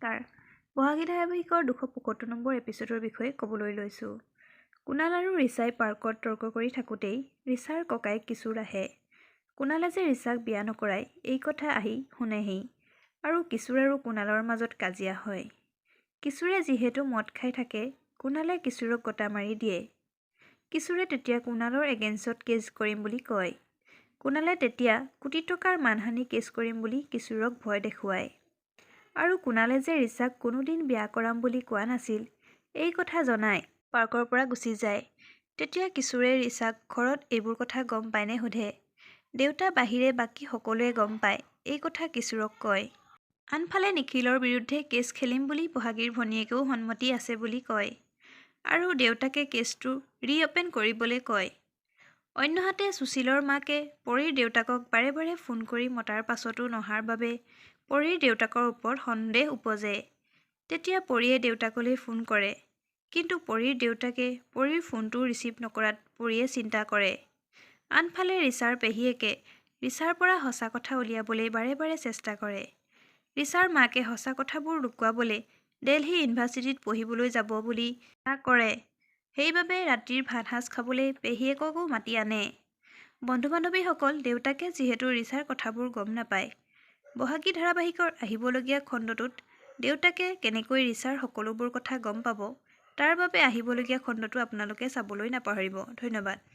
নমস্কাৰ। বহাগী ধাৰাবাহিকৰ ২৭৫ নম্বৰ এপিছডৰ বিষয়ে ক'বলৈ লৈছোঁ। কুণাল আৰু ৰিচাই পাৰ্কত তৰ্ক কৰি থাকোঁতেই ৰিচাৰ ককায়েক কিশোৰ আহে। কুণালে যে ৰিচাক বিয়া নকৰায় এই কথা আহি শুনেহি আৰু কিশোৰ আৰু কুণালৰ মাজত কাজিয়া হয়। কিশোৰে যিহেতু মদ খাই থাকে, কুণালে কিশোৰক গতা মাৰি দিয়ে। কিশোৰে তেতিয়া কুণালৰ এগেইনষ্টত কেছ কৰিম বুলি কয়। কুণালে তেতিয়া কোটি টকাৰ মানহানি কেছ কৰিম বুলি কিশোৰক ভয় দেখুৱায়। আৰু কুণালে যে ৰিচাক কোনোদিন বিয়া কৰাম বুলি কোৱা নাছিল, এই কথা জনাই পাৰ্কৰ পৰা গুচি যায়। তেতিয়া কিশোৰে ৰিচাক ঘৰত এইবোৰ কথা গম পায়নে সোধে। দেউতা বাহিৰে বাকী সকলোৱে গম পায় এই কথা কিশোৰক কয়। আনফালে নিখিলৰ বিৰুদ্ধে কেছ খেলিম বুলি বহাগীৰ ভনীয়েকেও সন্মতি আছে বুলি কয় আৰু দেউতাকে কেছটো ৰিঅপেন কৰিবলৈ কয়। অন্যহাতে সুশীলৰ মাকে পৰীৰ দেউতাকক বাৰে বাৰে ফোন কৰি মতাৰ পাছতো নহাৰ বাবে পৰীৰ দেউতাকৰ ওপৰত সন্দেহ উপজে। তেতিয়া পৰীয়ে দেউতাকলৈ ফোন কৰে, কিন্তু পৰীৰ দেউতাকে পৰীৰ ফোনটো ৰিচিভ নকৰাত পৰীয়ে চিন্তা কৰে। আনফালে ৰিচাৰ পেহীয়েকে ৰিচাৰ পৰা সঁচা কথা উলিয়াবলৈ বাৰে বাৰে চেষ্টা কৰে। ৰিচাৰ মাকে সঁচা কথাবোৰ লুকুৱাবলৈ দেলহি ইউনিভাৰ্চিটিত পঢ়িবলৈ যাব বুলি কৰে। সেইবাবে ৰাতিৰ ভাতসাজ খাবলৈ পেহীয়েককো মাতি আনে। বন্ধু-বান্ধৱীসকল দেউতাকে যিহেতু ৰিচাৰ কথাবোৰ গম নাপায়, বহাগী ধাৰাবাহিকৰ আহিবলগীয়া খণ্ডটোত দেউতাকে কেনেকৈ ৰিচাৰ সকলোবোৰ কথা গম পাব, তাৰ বাবে আহিবলগীয়া খণ্ডটো আপোনালোকে চাবলৈ নাপাহৰিব। ধন্যবাদ।